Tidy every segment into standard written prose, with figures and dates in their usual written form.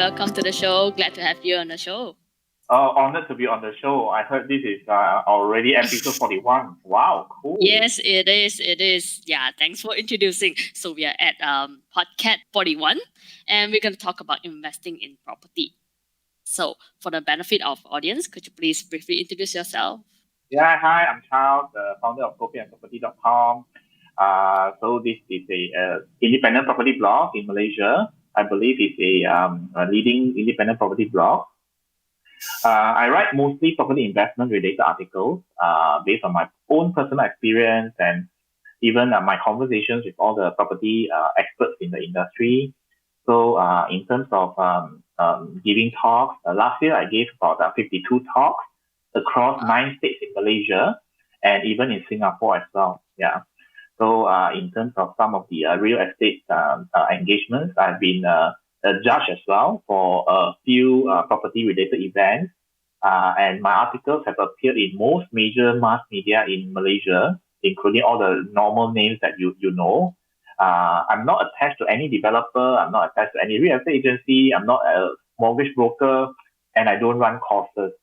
welcome to the show. Glad to have you on the show. Honored to be on the show. I heard this is already episode 41. Wow, cool. Yes, it is. It is. Yeah, thanks for introducing. So we are at PodCat 41, and we're going to talk about investing in property. So for the benefit of audience, could you please briefly introduce yourself? Yeah, hi, I'm Charles, the founder of Kopiandproperty.com. So this is a independent property blog in Malaysia. I believe it's a leading independent property blog. I write mostly property investment related articles based on my own personal experience and even my conversations with all the property experts in the industry. So in terms of giving talks, last year I gave about 52 talks across 9 states in Malaysia and even in Singapore as well. Yeah. So in terms of some of the real estate engagements, I've been a judge as well for a few property-related events. And my articles have appeared in most major mass media in Malaysia, including all the normal names that you know. I'm not attached to any developer. I'm not attached to any real estate agency. I'm not a mortgage broker, and I don't run courses.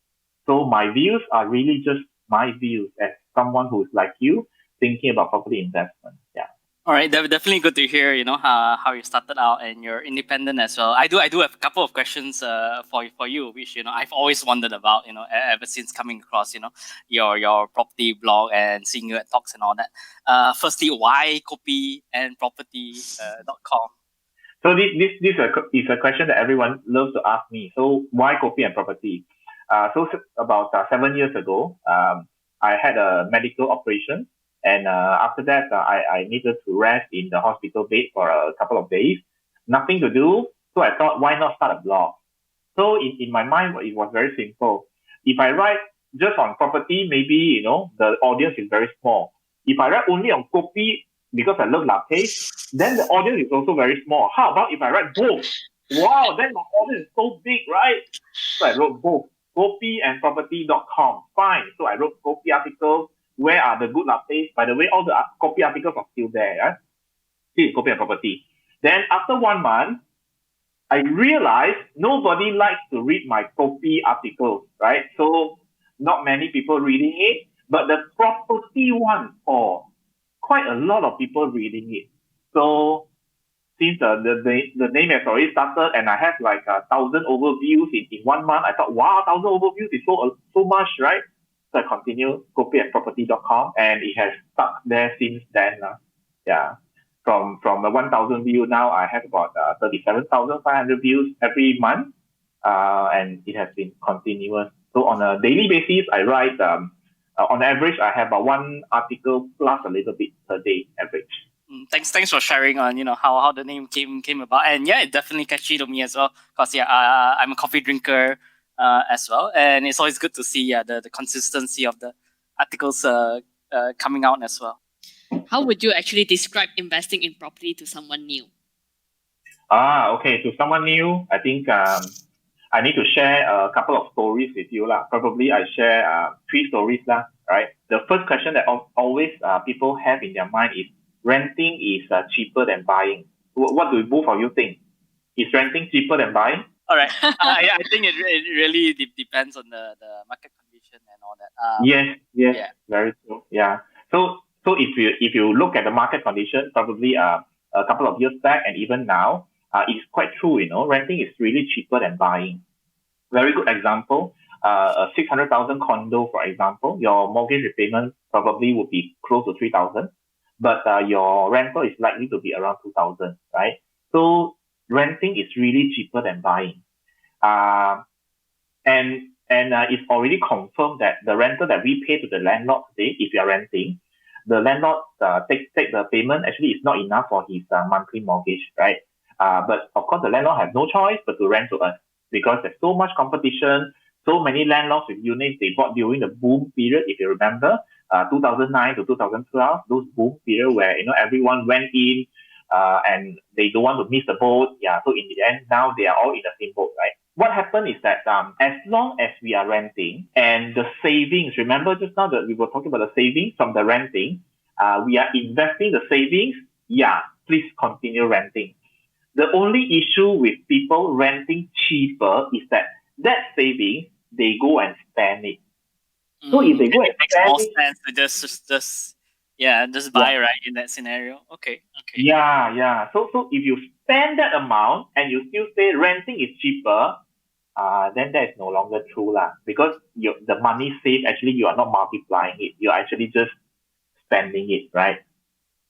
So my views are really just my views as someone who's like you, thinking about property investment. Yeah. All right, definitely good to hear. How you started out and you're independent as well. I do have a couple of questions for you, which I've always wondered about. Ever since coming across your property blog and seeing you at talks and all that. Firstly, why Kopiandproperty.com? So this is a question that everyone loves to ask me. So why Kopi and Property? So about 7 years ago, I had a medical operation. And after that, I needed to rest in the hospital bed for a couple of days. Nothing to do. So I thought, why not start a blog? So in my mind, it was very simple. If I write just on property, maybe, the audience is very small. If I write only on Kopi, because I love lattes, then the audience is also very small. How about if I write both? Wow, then my audience is so big, right? So I wrote both. Kopiandproperty.com. Fine. So I wrote Kopi articles. Where are the good lattes? By the way, all the Kopi articles are still there. Yeah? This is Kopi and Property. Then after 1 month, I realized nobody likes to read my Kopi articles, right? So not many people reading it, but the property one, quite a lot of people reading it. So since the name has already started and I have like 1,000 overviews in 1 month, I thought, wow, 1,000 overviews is so much, right? So I continue Kopiandproperty.com and it has stuck there since then. Yeah. From the 1,000 view now, I have about 37,500 views every month. And it has been continuous. So on a daily basis, I write, on average, I have about 1 article plus a little bit per day average. Thanks for sharing on how the name came about. And yeah, it definitely catchy to me as well. Because I'm a coffee drinker as well, and it's always good to see the consistency of the articles coming out as well. How would you actually describe investing in property to someone new? Okay. To someone new, I think I need to share a couple of stories with you. Probably I share 3 stories. Right? The first question that always people have in their mind is, renting is cheaper than buying. What do both of you think? Is renting cheaper than buying? All right. I think it really depends on the market condition and all that. Yes, yeah. Very true. Yeah. So if you look at the market condition, probably a couple of years back and even now, it's quite true. Renting is really cheaper than buying. Very good example. A 600,000 condo, for example, your mortgage repayment probably would be close to 3,000, but your rental is likely to be around 2,000, right? So renting is really cheaper than buying. And it's already confirmed that the rental that we pay to the landlord today, if you are renting, the landlord take the payment, actually is not enough for his monthly mortgage, right? But of course, the landlord has no choice but to rent to us because there's so much competition, so many landlords with units they bought during the boom period, if you remember, 2009 to 2012, those boom period where, everyone went in and they don't want to miss the boat. Yeah, so in the end, now they are all in the same boat, right? What happened is that as long as we are renting and the savings, remember just now that we were talking about the savings from the renting, we are investing the savings, yeah, please continue renting. The only issue with people renting cheaper is that saving, they go and spend it. So if they go and It makes spend more it, sense to just buy, right, in that scenario. Okay. yeah. So if you spend that amount and you still say renting is cheaper, then that is no longer true lah. Because the money saved, actually you are not multiplying it. You're actually just spending it, right?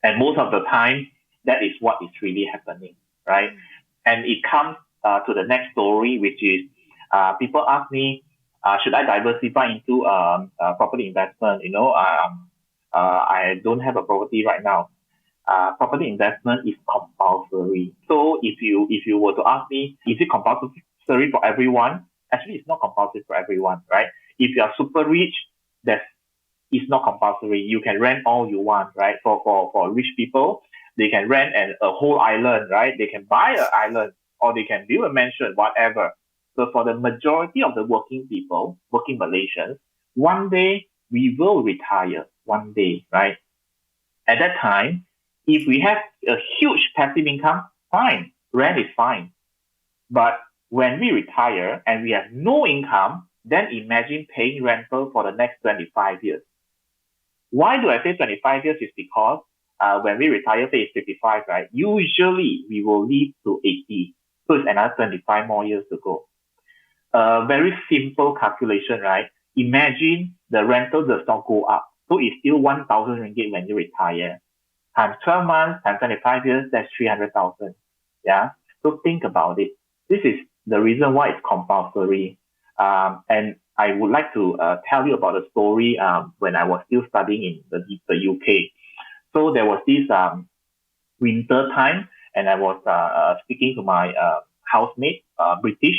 And most of the time, that is what is really happening, right? And it comes to the next story, which is people ask me, should I diversify into property investment? I don't have a property right now. Property investment is compulsory. So if you were to ask me, is it compulsory for everyone? Actually, it's not compulsory for everyone, right? If you are super rich, it's not compulsory. You can rent all you want, right? For rich people, they can rent a whole island, right? They can buy an island or they can build a mansion, whatever. So for the majority of the working people, working Malaysians, one day we will retire, one day, right? At that time, if we have a huge passive income, fine, rent is fine. But when we retire and we have no income, then imagine paying rental for the next 25 years. Why do I say 25 years? Is because when we retire, say it's 55, right? Usually we will live to 80. So it's another 25 more years to go. Very simple calculation, right? Imagine the rental does not go up. So it's still 1,000 ringgit when you retire. Times 12 months, times 25 years, that's 300,000. Yeah. So think about it. This is the reason why it's compulsory. And I would like to tell you about a story when I was still studying in the UK. So there was this winter time, and I was speaking to my housemate, British,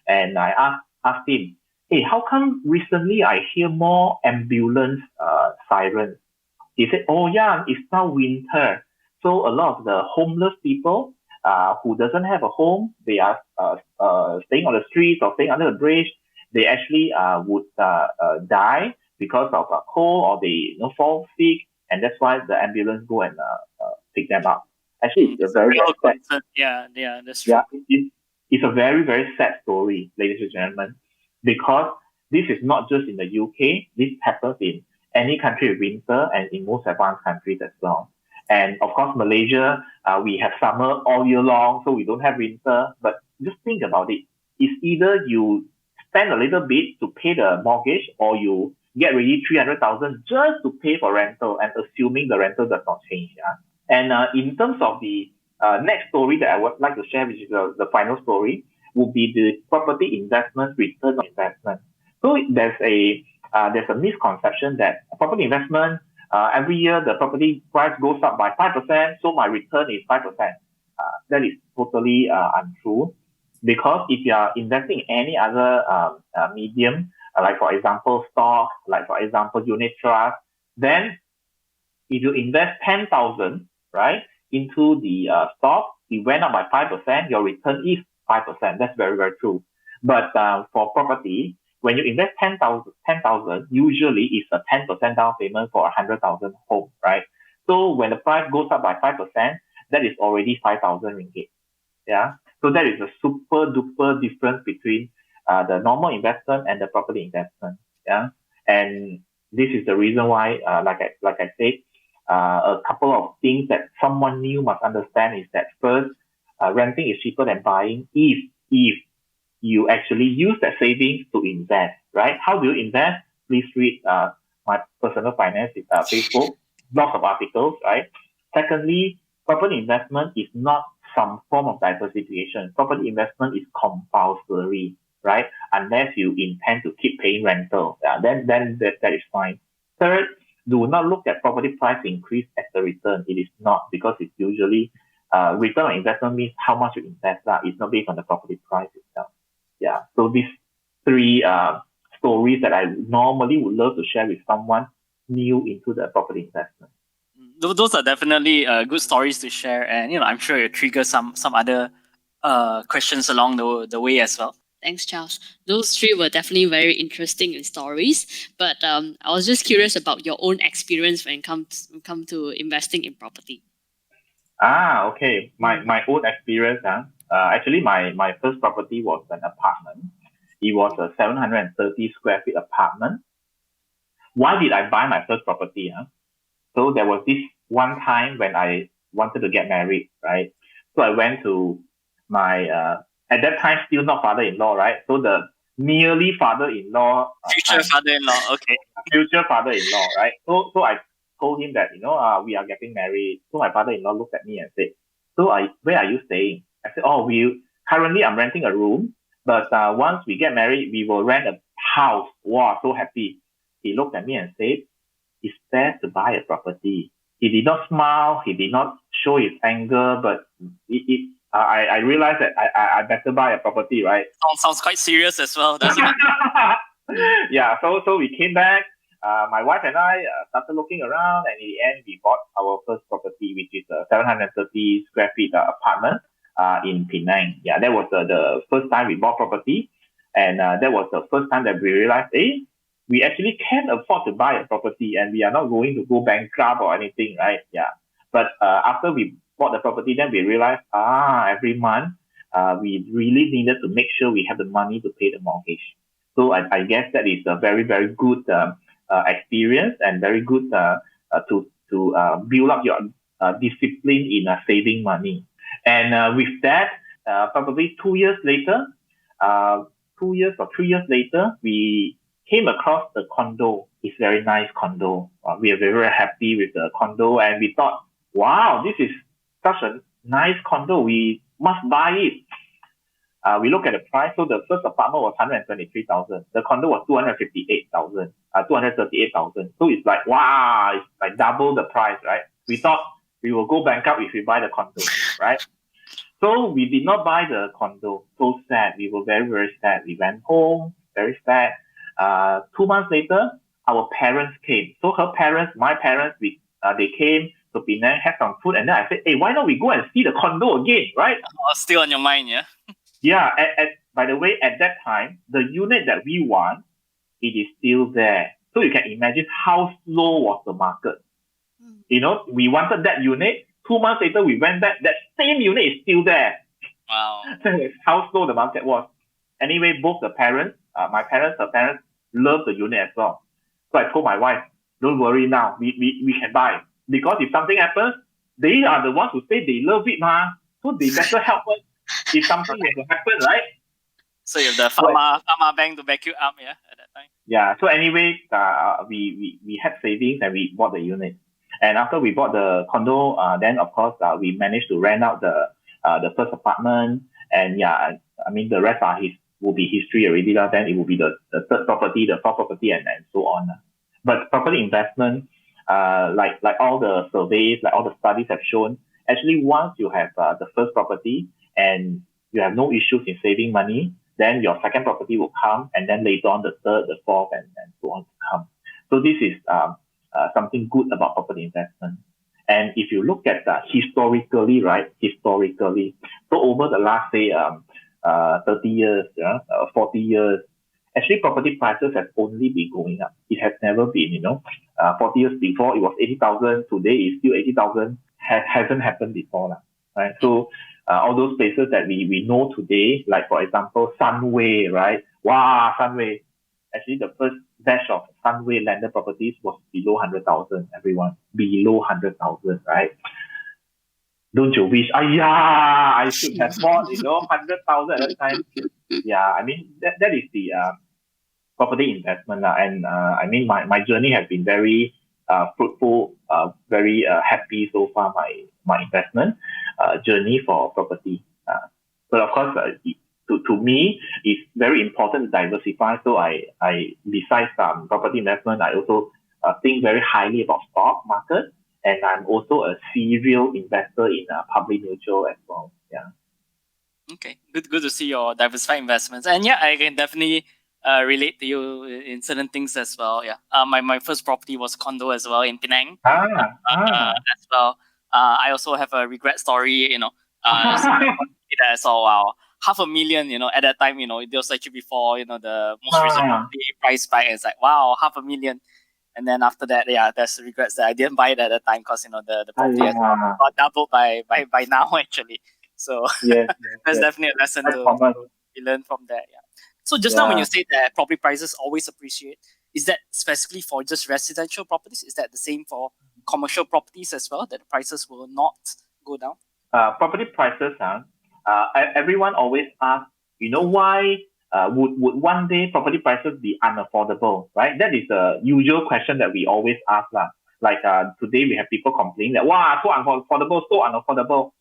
and I asked him, hey, how come recently I hear more ambulance sirens? He said, oh yeah, it's now winter. So a lot of the homeless people who doesn't have a home, they are staying on the streets or staying under the bridge. They actually would die because of a cold, or they fall sick, and that's why the ambulance go and pick them up. Actually, it's a very sad. Yeah, that's true. Yeah, it's a very, very sad story, ladies and gentlemen, because this is not just in the UK. This happens in any country with winter and in most advanced countries as well. And of course, Malaysia, we have summer all year long, so we don't have winter. But just think about it. It's either you spend a little bit to pay the mortgage, or you get ready 300,000 just to pay for rental, and assuming the rental does not change. Yeah. And in terms of the next story that I would like to share, which is the final story, would be the property investment return on investment. So there's a misconception that property investment, every year the property price goes up by 5%, so my return is 5%. That is totally untrue, because if you are investing in any other medium, like for example stock, like for example unit trust, then if you invest 10,000, right, into the stock, it went up by 5%, your return is 5%. That's very, very true. But for property, when you invest 10,000, usually it's a 10% down payment for 100,000 home, right? So when the price goes up by 5%, that is already 5,000 ringgit. Yeah. So that is a super duper difference between the normal investment and the property investment. Yeah. And this is the reason why, like I said, a couple of things that someone new must understand is that first, renting is cheaper than buying if you actually use that savings to invest, right? How do you invest? Please read my personal finance Facebook, lots of articles, right? Secondly, property investment is not some form of diversification. Property investment is compulsory, right? Unless you intend to keep paying rental, then that is fine. Third, do not look at property price increase as the return. It is not, because it's usually return on investment means how much you invest. It's not based on the property price itself. Yeah. So these three stories that I normally would love to share with someone new into the property investment. Those are definitely good stories to share, and I'm sure it triggers some other questions along the way as well. Thanks, Charles. Those three were definitely very interesting in stories. But I was just curious about your own experience when it come to investing in property. Okay. My own experience. Actually, my first property was an apartment. It was a 730 square feet apartment. Why did I buy my first property? So there was this one time when I wanted to get married, right? So I went to my at that time still not father-in-law, right? So the nearly father-in-law Future father-in-law. Okay. future father-in-law, right? So I told him that we are getting married. So my father-in-law looked at me and said, "So where are you staying?" I said, "Oh, we currently I'm renting a room, but once we get married, we will rent a house." Wow, so happy. He looked at me and said, "It's best to buy a property." He did not smile. He did not show his anger, but I realized that I better buy a property, right? Sounds quite serious as well, doesn't it? Yeah, so we came back. My wife and I started looking around, and in the end, we bought our first property, which is a 730 square feet apartment in Penang. Yeah, that was the first time we bought property, and that was the first time that we realized, we actually can afford to buy a property, and we are not going to go bankrupt or anything, right? Yeah. But after we bought the property, then we realized, every month, we really needed to make sure we have the money to pay the mortgage. So I guess that is a very, very good experience and very good to build up your discipline in saving money. And with that, probably 2 years later, 2 years or 3 years later, we came across the condo. It's a very nice condo. We are very, very happy with the condo, and we thought, wow, this is such a nice condo. We must buy it. We look at the price. So the first apartment was 123,000. The condo was 258,000. 238,000. So it's like, wow, it's like double the price, right? We thought we will go bankrupt if we buy the condo, right? So we did not buy the condo. So sad. We were very, very sad. We went home, very sad. 2 months later, our parents came. So her parents, my parents, they came to Penang, had some food, and then I said, "Hey, why don't we go and see the condo again?" Right? Still on your mind, yeah? Yeah. By the way, at that time, the unit that we want, it is still there. So you can imagine how slow was the market. We wanted that unit. 2 months later, we went back. That same unit is still there. Wow. That's how slow the market was. Anyway, both the parents, my parents, her parents, love the unit as well. So I told my wife, "Don't worry now. We can buy. Because if something happens, they are the ones who say they love it, ma. So they better help us if something were to happen, right?" So you have the pharma bank to back you up, yeah, at that time. Yeah. So anyway, we had savings and we bought the unit. And after we bought the condo, then of course we managed to rent out the first apartment. And yeah, I mean the rest will be history already. Then it will be the third property, the fourth property, and so on. But property investment, like all the surveys, like all the studies have shown, actually once you have the first property and you have no issues in saving money, then your second property will come, and then later on the third, the fourth, and so on to come. So this is something good about property investment. And if you look at historically, right? Historically, so over the last say 30 years, 40 years, actually property prices have only been going up. It has never been, 40 years before it was 80,000. Today it's still 80,000. Hasn't happened before, right? So all those places that we know today, like for example Sunway, right? Wow, Sunway. Actually, the first batch of Sunway landed properties was below 100,000. Everyone below 100,000, right? Don't you wish? I should have bought 100,000 at that time. Yeah, I mean that is the property investment, and I mean my journey has been very fruitful, very happy so far. My investment journey for property. But of course, to me, it's very important to diversify. So I besides property investment, I also think very highly about stock market, and I'm also a serial investor in public mutual as well. Yeah. Okay, good to see your diversified investments, and yeah, I can definitely relate to you in certain things as well. Yeah, my first property was condo as well in Penang. As well. I also have a regret story. That I saw, wow, 500,000. At that time, it was actually before the most recent property price spike. It's like, wow, 500,000. And then after that, there's regrets that I didn't buy it at the time because the property has got doubled by now actually. So Yes, that's yes. definitely a lesson Quite to common. be learned from that. Yeah. So just now when you Yeah. say that property prices always appreciate, is that specifically for just residential properties? Is that the same for commercial properties as well, that the prices will not go down? Property prices, everyone always asks, why would one day property prices be unaffordable, right? That is a usual question that we always ask. Like today we have people complaining that, wow, so unaffordable, so unaffordable.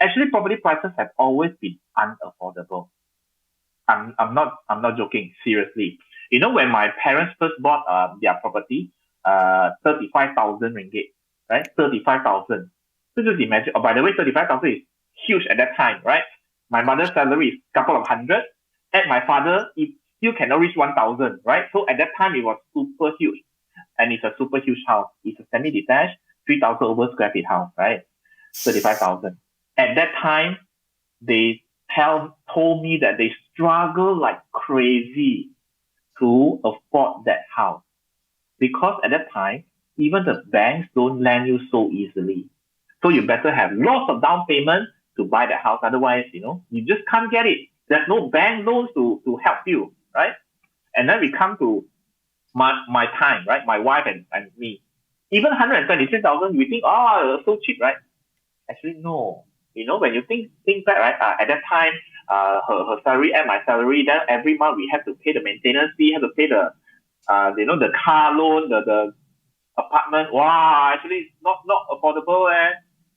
Actually, property prices have always been unaffordable. I'm not joking, seriously. When my parents first bought their property, 35,000 ringgit, right? 35,000. So just imagine, by the way, 35,000 is huge at that time, right? My mother's salary is a couple of hundred, and my father, it still cannot reach 1,000, right? So at that time, it was super huge. And it's a super huge house. It's a semi-detached, 3,000 over square feet house, right? 35,000. At that time, they told me that they struggle like crazy to afford that house. Because at that time, even the banks don't lend you so easily. So you better have lots of down payment to buy the house. Otherwise, you just can't get it. There's no bank loans to help you, right? And then we come to my time, right? My wife and me. Even 123,000, we think, so cheap, right? Actually, no. When you think back, right? At that time, her salary and my salary, then every month we have to pay the maintenance fee, have to pay the the car loan, the apartment. Wow, actually it's not affordable.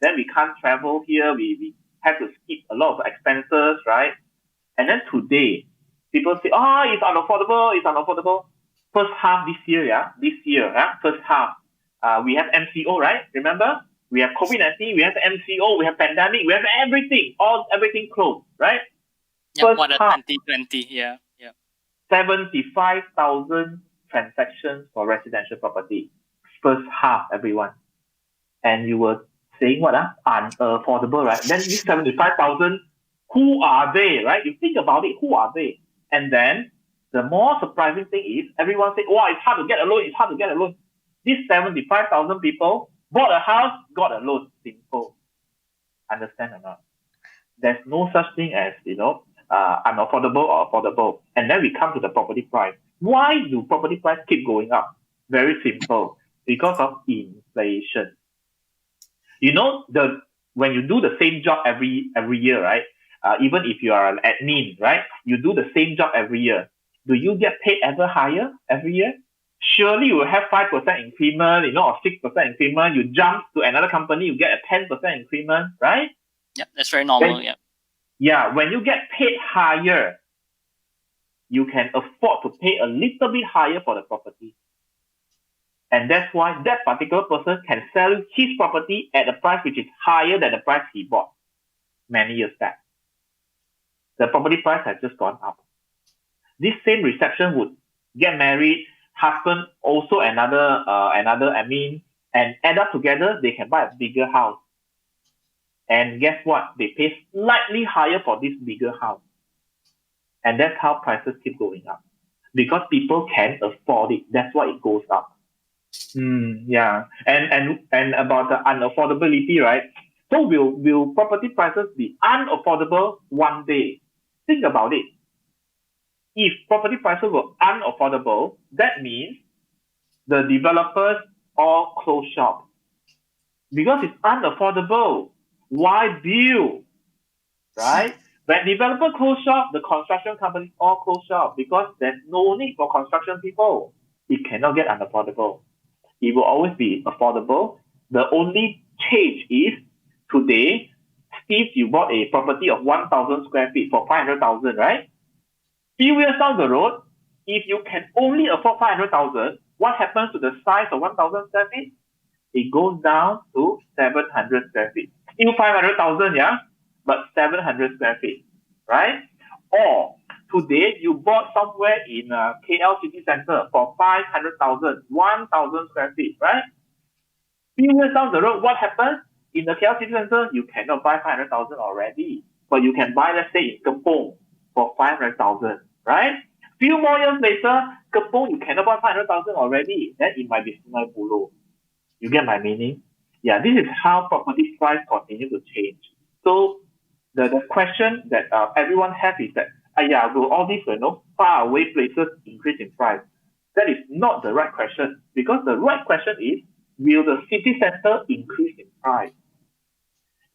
Then we can't travel here. We have to skip a lot of expenses, right? And then today, people say, it's unaffordable, it's unaffordable. First half this year, first half, we have MCO, right? Remember? We have COVID-19, we have MCO, we have pandemic, we have everything, everything closed, right? Yeah, first what a half, 2020, yeah. 75,000 transactions for residential property. First half, everyone. And you were saying what? Unaffordable, right? Then this 75,000, who are they, right? You think about it, who are they? And then the more surprising thing is everyone said, wow, it's hard to get a loan, it's hard to get a loan. These 75,000 people bought a house, got a loan. Simple. Understand or not? There's no such thing as, unaffordable or affordable. And then we come to the property price. Why do property price keep going up? Very simple. Because of inflation. When you do the same job every year, right? Even if you are an admin, right? You do the same job every year. Do you get paid ever higher every year? Surely you will have 5% increment, or 6% increment. You jump to another company, you get a 10% increment, right? Yep, that's very normal. Yeah, when you get paid higher, you can afford to pay a little bit higher for the property. And that's why that particular person can sell his property at a price which is higher than the price he bought many years back. The property price has just gone up. This same reception would get married, husband also another admin, and add up together, they can buy a bigger house. And guess what? They pay slightly higher for this bigger house. And that's how prices keep going up. Because people can afford it. That's why it goes up. Yeah. And about the unaffordability, right? So will property prices be unaffordable one day? Think about it. If property prices were unaffordable, that means the developers all close shop. Because it's unaffordable. Why build? Right? When developers close shop, the construction companies all close shop because there's no need for construction people. It cannot get unaffordable. It will always be affordable. The only change is today, Steve, you bought a property of 1,000 square feet for 500,000, right? Few years down the road, if you can only afford 500,000, what happens to the size of 1,000 square feet? It goes down to 700 square feet. Still 500,000, yeah? But 700 square feet, right? Or today you bought somewhere in KL city center for 500,000, 1,000 square feet, right? Few years down the road, what happens? In the KL city center, you cannot buy 500,000 already. But you can buy, let's say, in Kampong for 500,000, right? Few more years later, Kepong, you cannot buy 500,000 already. Then it might be Sungai Buloh. You get my meaning? Yeah, this is how property price continue to change. So the question that everyone has is that, will all these far away places increase in price? That is not the right question, because the right question is, will the city center increase in price?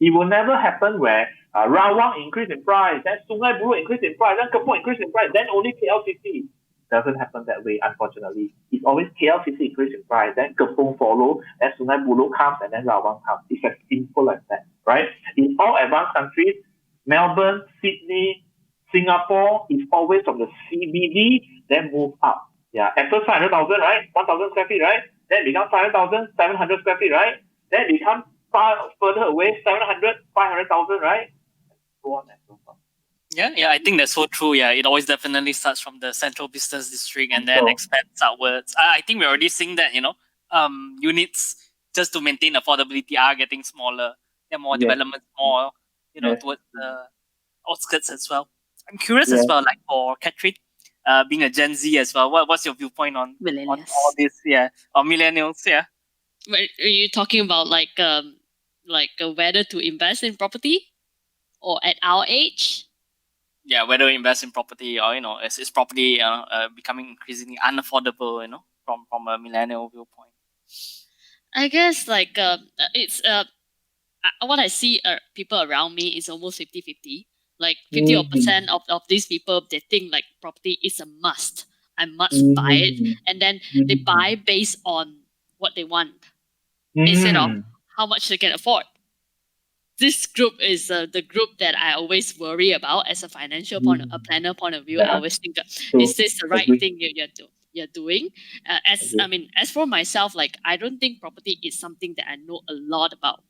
It will never happen where Rawang increase in price, then Sungai Buloh increase in price, then Kepong increase in price, then only KLCC. Doesn't happen that way, unfortunately. It's always KLCC increase in price, then Kepong follow, then Sungai Buloh comes, and then Rawang comes. It's as simple as that, right? In all advanced countries, Melbourne, Sydney, Singapore is always from the CBD, then move up. Yeah, at first 500,000, right? 1,000 square feet, right? Then become 500,000, 700 square feet, right? Then become far further away, 700, 500,000, right? So on and so forth. Yeah, I think that's so true. Yeah, it always definitely starts from the central business district and then expands outwards. I think we're already seeing that, units just to maintain affordability are getting smaller. There are more developments, more, towards the outskirts as well. I'm curious as well, like for Catherine, being a Gen Z as well, what's your viewpoint on all this? Yeah, or millennials? Yeah. Are you talking about whether to invest in property, or at our age? Yeah, whether we invest in property or is property becoming increasingly unaffordable? From a millennial viewpoint. I guess it's what I see people around me is almost 50-50. Like 50% of these people, they think like property is a must. I must buy it, and then they buy based on what they want instead of how much they can afford. This group is the group that I always worry about as a financial planner point of view. I always think, is this the right thing you're doing? As for myself, I don't think property is something that I know a lot about.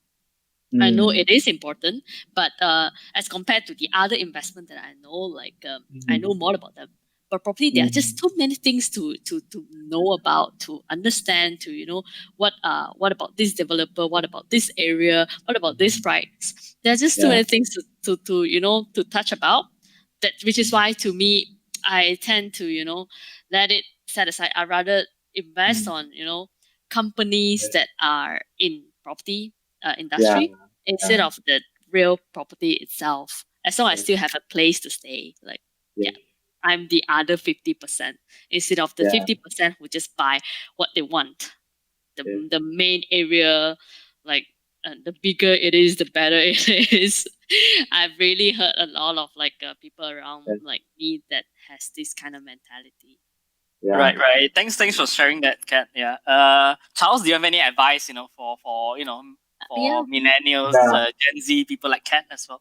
I know it is important, but as compared to the other investment that I know, I know more about them. But property, there are just too many things to know about, to understand, to what about this developer, what about this area, what about this price. There are just too many things to touch about. That which is why, to me, I tend to let it set aside. I rather invest on companies that are in property industry instead of the real property itself. As long as I still have a place to stay, I'm the other 50% instead of the 50% who just buy what they want. The main area, the bigger it is, the better it is. I've really heard a lot of people around me that has this kind of mentality. Yeah. Right. Thanks for sharing that, Kat. Yeah. Charles, do you have any advice, for millennials, Gen Z, people like Kat as well?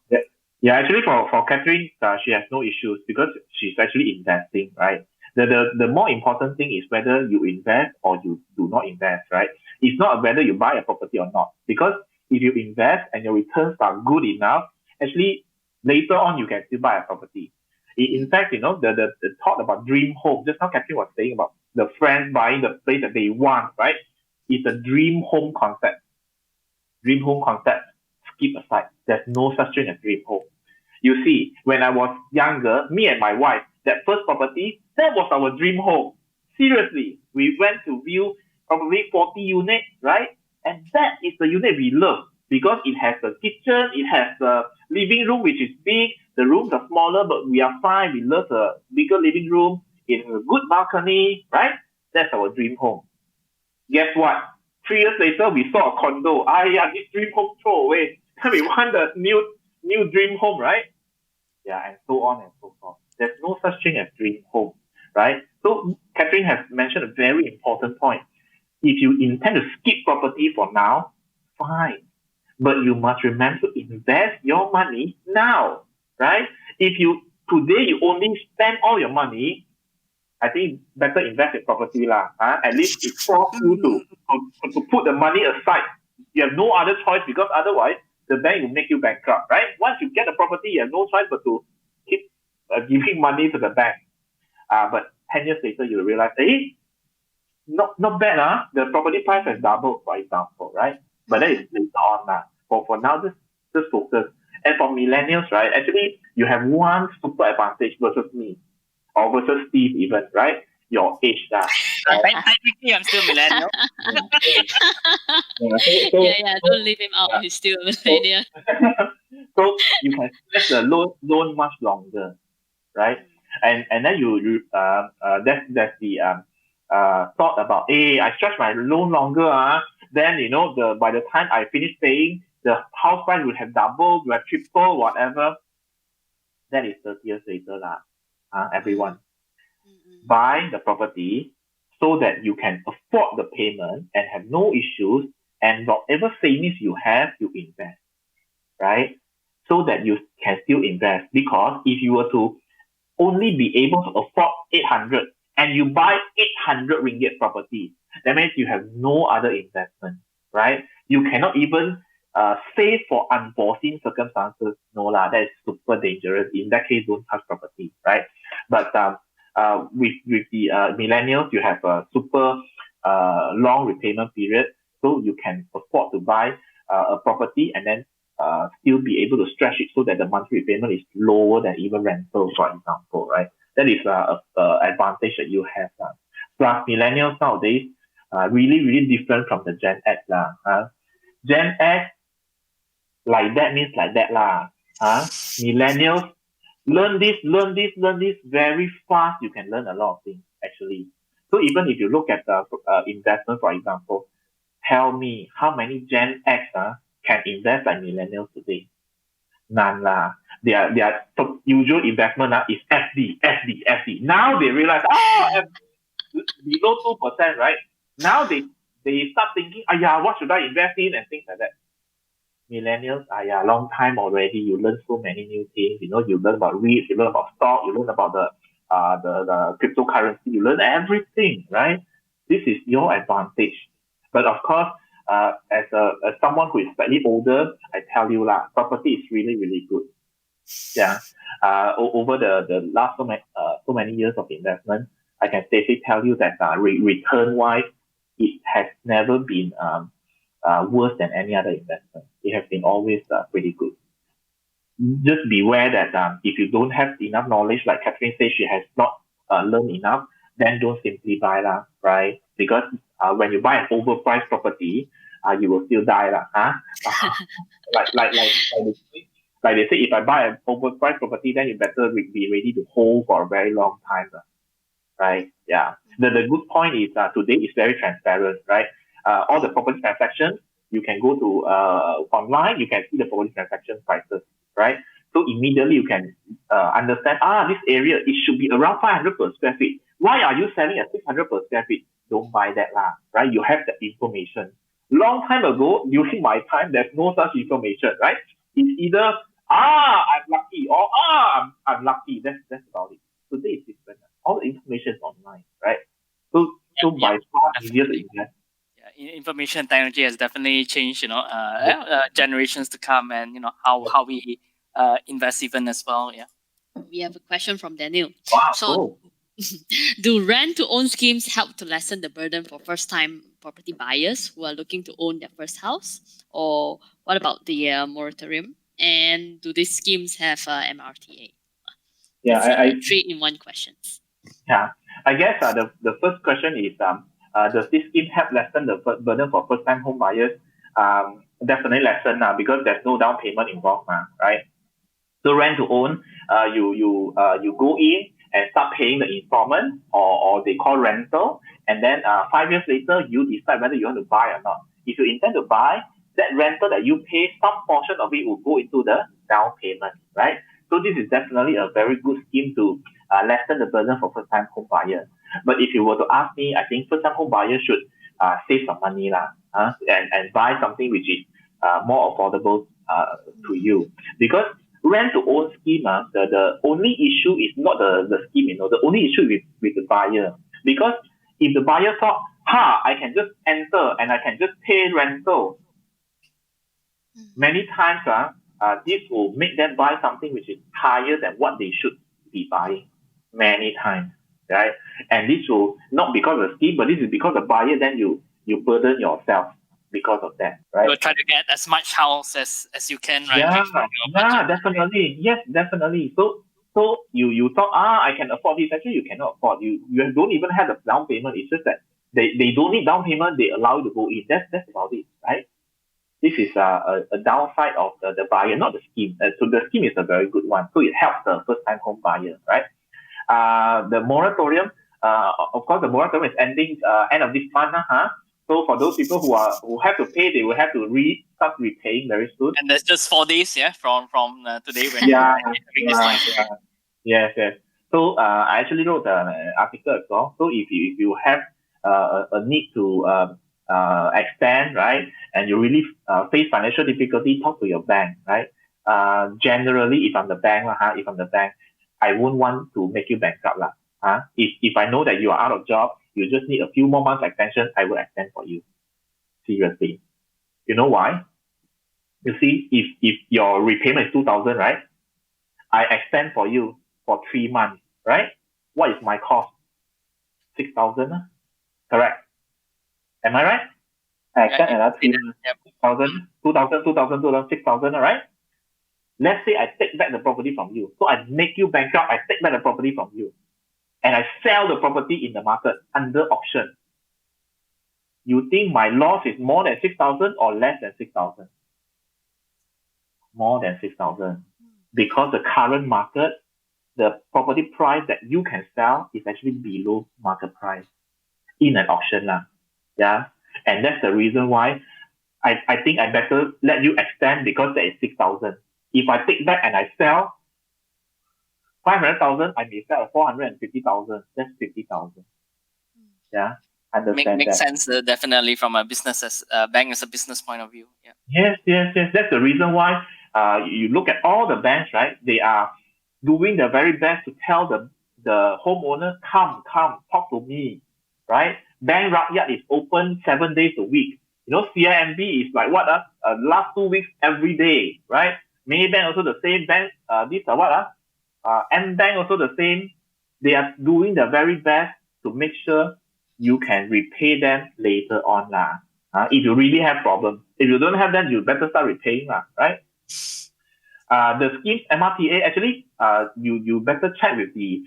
Yeah, actually for Catherine, she has no issues because she's actually investing, right? The more important thing is whether you invest or you do not invest, right? It's not whether you buy a property or not, because if you invest and your returns are good enough, actually later on you can still buy a property. In fact, the thought about dream home, just now Catherine was saying about the friends buying the place that they want, right? It's a dream home concept. Dream home concept, skip aside. There's no such thing as dream home. You see, when I was younger, me and my wife, that first property, that was our dream home. Seriously, we went to view probably 40 units, right? And that is the unit we love because it has a kitchen, it has a living room which is big. The rooms are smaller, but we are fine. We love a bigger living room. It has a good balcony, right? That's our dream home. Guess what? 3 years later, we saw a condo. This dream home throw away. We want the new dream home, right? Yeah, and so on and so forth. There's no such thing as dream home, right? So Catherine has mentioned a very important point. If you intend to skip property for now, fine. But you must remember to invest your money now, right? If today you only spend all your money, I think better invest in property lah. At least it forces you to put the money aside. You have no other choice because otherwise the bank will make you bankrupt, right? Once you get a property, you have no choice but to keep giving money to the bank. But 10 years later, you realize, not bad. The property price has doubled, for example, right? But that is later on. For now, just focus. And for millennials, right? Actually, you have one super advantage versus me. or versus Steve even, right? Your age lah. Right? Technically, I'm still millennial. Don't leave him out. Yeah. He's still a millennial. So you can stretch the loan much longer, right? And then that's the thought about, hey, I stretch my loan longer, then by the time I finish paying, the house price would have doubled, would have tripled, whatever. That is 30 years later lah. Everyone buy the property so that you can afford the payment and have no issues, and whatever savings you have, you invest, right? So that you can still invest. Because if you were to only be able to afford 800 and you buy 800 ringgit property, that means you have no other investment, right? You cannot even save for unforeseen circumstances. No lah, that is super dangerous. In that case, don't touch property, right? But with the millennials, you have a super long repayment period, so you can afford to buy a property and then still be able to stretch it so that the monthly repayment is lower than even rental, for example, right? That is a advantage that you have. Plus, millennials nowadays really, really different from the Gen X lah. Gen X, like that means like that lah. Millennials, learn this very fast. You can learn a lot of things actually. So even if you look at the investment, for example, tell me how many Gen X can invest like millennials today? None lah. Their usual investment is FD. Now they realize, below 2%, right? Now they start thinking, what should I invest in and things like that. Millennials, long time already. You learn so many new things. You learn about REITs, you learn about stock, you learn about the cryptocurrency, you learn everything, right? This is your advantage. But of course, as someone who is slightly older, I tell you lah, property is really, really good. Yeah. Over the last so many years of investment, I can safely tell you that return wise, it has never been worse than any other investment. It has been always pretty good. Just beware that if you don't have enough knowledge, like Catherine says, she has not learned enough, then don't simply buy lah, right? Because when you buy an overpriced property, you will still die lah. Like they say, if I buy an overpriced property, then you better be ready to hold for a very long time, right? Yeah. The good point is today is very transparent, right? All the property transactions, you can go to online, you can see the property transaction prices, right? So immediately you can understand, this area, it should be around 500 per square feet. Why are you selling at 600 per square feet? Don't buy that lah, right? You have the information. Long time ago, during my time, there's no such information, right? It's either, I'm lucky, or I'm lucky. That's about it. Today is different. All the information is online, right? So by far easier to invest. Information technology has definitely changed, generations to come, and how we invest even as well. Yeah. We have a question from Daniel. Wow. So, do rent-to-own schemes help to lessen the burden for first-time property buyers who are looking to own their first house? Or what about the moratorium? And do these schemes have MRTA? Yeah, I 3-in-1 questions. Yeah, I guess the first question is, does this scheme help lessen the burden for first-time home buyers? Definitely lessen because there's no down payment involved, right? So rent-to-own, you go in and start paying the installment, or they call rental, and then 5 years later, you decide whether you want to buy or not. If you intend to buy, that rental that you pay, some portion of it will go into the down payment, right? So this is definitely a very good scheme to lessen the burden for first-time home buyers. But if you were to ask me, I think first-time home buyers should save some money and buy something which is more affordable to you. Because rent-to-own scheme, the only issue is not the scheme, the only issue is with the buyer. Because if the buyer thought, I can just enter and I can just pay rental, many times this will make them buy something which is higher than what they should be buying many times, right? And this will not because of the scheme, but this is because the buyer, then you burden yourself because of that, right? You'll try to get as much house as you can, right? Yeah, definitely. Yes, definitely. So So you thought, I can afford this. Actually, you cannot afford. You don't even have the down payment. It's just that they don't need down payment. They allow you to go in. That's about it, right? This is a downside of the buyer, not the scheme. So the scheme is a very good one. So it helps the first-time home buyer, right? The moratorium, of course, the moratorium is ending end of this month. So for those people who have to pay, they will have to start repaying very soon. And there's just 4 days, from today when Yeah, you're this live. Yes. So I actually wrote an article as well. So if you have a need to extend, right, and you really face financial difficulty, talk to your bank, right. Generally, if I'm the bank, I won't want to make you bankrupt, If I know that you are out of job, you just need a few more months extension, I will extend for you. Seriously. You know why? You see, if your repayment is 2,000, right? I extend for you for 3 months, right? What is my cost? 6,000, correct? Am I right? I extend another 3 months, 6,000, 2,000, 6,000, right? Let's say I take back the property from you. So I make you bankrupt, I take back the property from you. And I sell the property in the market under auction. You think my loss is more than 6,000 or less than 6,000? More than 6,000. Because the current market, the property price that you can sell is actually below market price in an auction. Yeah. And that's the reason why I think I better let you extend, because there is 6,000. If I take back and I sell 500,000, I may sell at 450,000. That's 50,000. Yeah. Understand Makes that. sense, definitely, from a business bank as a business point of view. Yeah. Yes. That's the reason why you look at all the banks, right? They are doing their very best to tell the homeowner, come, talk to me, right? Bank Rakyat is open 7 days a week. CIMB is like what? Last 2 weeks every day, right? Maybank also the same. Bank, these are what? M-Bank also the same. They are doing their very best to make sure you can repay them later on. If you really have problems. If you don't have them, you better start repaying, right? The schemes MRTA, actually, you better check with the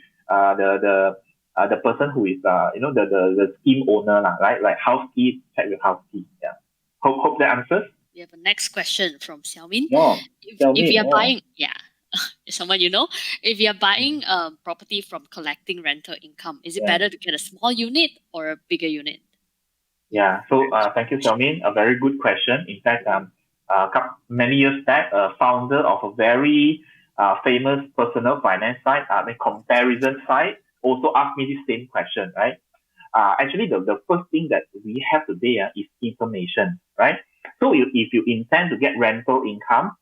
person who is the scheme owner, right? Like house key, check with house key. Yeah. Hope that answers. We have a next question from Xiaomin. If you're buying, someone if you're buying property from collecting rental income, is it better to get a small unit or a bigger unit? Yeah. So thank you, Xiaomin. A very good question. In fact, many years back, a founder of a very famous personal finance site, the comparison site, also asked me the same question, right? Actually, the first thing that we have today is information, right? So if you intend to get rental income,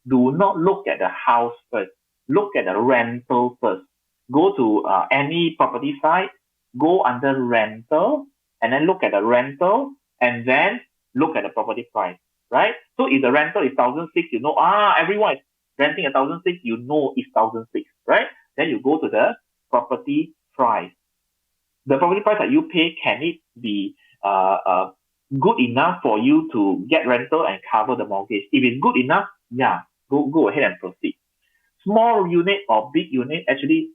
do not look at the house first. Look at the rental first. Go to any property site, go under rental, and then look at the rental, and then look at the property price, right? So if the rental is 1,600, everyone is renting at 1,600, it's 1,600, right? Then you go to the property price. The property price that you pay, can it be good enough for you to get rental and cover the mortgage? If it's good enough, go ahead and proceed. Small unit or big unit actually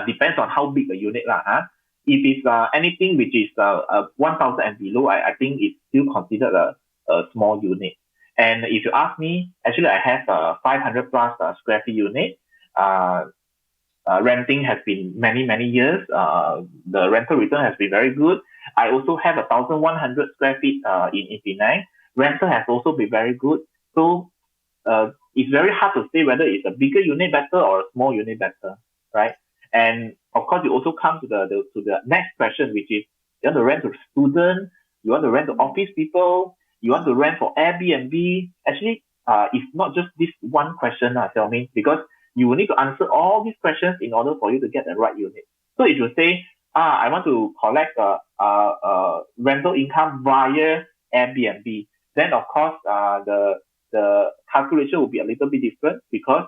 depends on how big the unit If it's anything which is 1,000 and below, I think it's still considered a small unit. And if you ask me, actually I have a 500 plus square feet unit. Renting has been many years. The rental return has been very good. I also have 1,100 square feet in Penang. Rental has also been very good. So it's very hard to say whether it's a bigger unit better or a small unit better, right? And of course, you also come to the next question, which is you want to rent to students, you want to rent to office people, you want to rent for Airbnb. Actually, it's not just this one question, Xiaomi, because you will need to answer all these questions in order for you to get the right unit. So if you say, I want to collect rental income via Airbnb, then of course the calculation will be a little bit different, because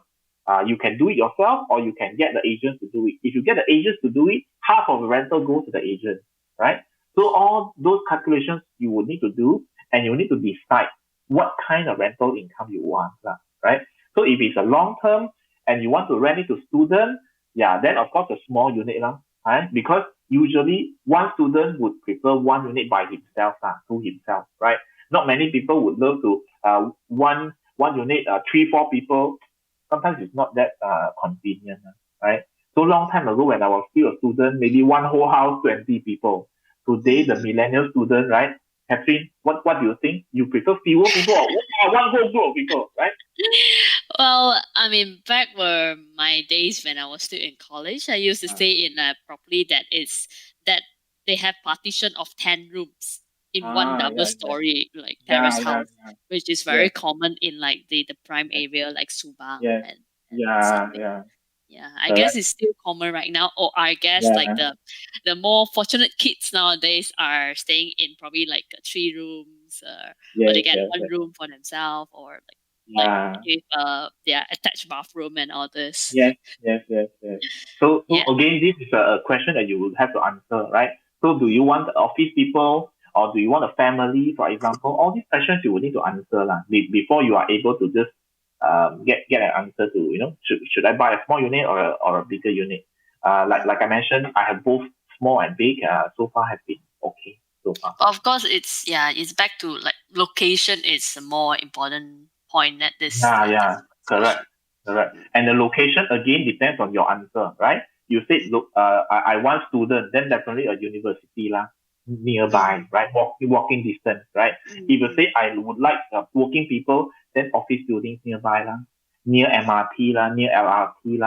you can do it yourself or you can get the agent to do it. If you get the agents to do it, half of the rental goes to the agent, right? So all those calculations you will need to do, and you need to decide what kind of rental income you want, right? So if it's a long term and you want to rent it to students, then of course a small unit lah, right? Because usually one student would prefer one unit by himself to himself, right? Not many people would love to one unit, 3-4 people. Sometimes it's not that convenient, right? So long time ago when I was still a student, maybe one whole house, 20 people. Today, the millennial student, right? Catherine, what do you think? You prefer fewer people or one whole group of people, right? Well, I mean, back were my days when I was still in college. I used to stay in a property that they have partition of 10 rooms in one double story like terrace house, which is very common in like the prime area like Subang and something. Yeah, I guess it's still common right now. Or I guess like the more fortunate kids nowadays are staying in probably like 3 rooms, or they get one room for themselves, or like with their attached bathroom and all this. Yes. So again, this is a question that you would have to answer, right? So do you want office people or do you want a family, for example? All these questions you will need to answer before you are able to just get an answer to, should I buy a small unit or a bigger unit? Like I mentioned, I have both small and big. So far have been okay so far. Of course, it's back to like location is a more important point at this. Correct. And the location again depends on your answer, right? You said, look, I want student, then definitely a university nearby, right? Walking distance, right? If you say I would like working people, then office buildings nearby near MRT near LRT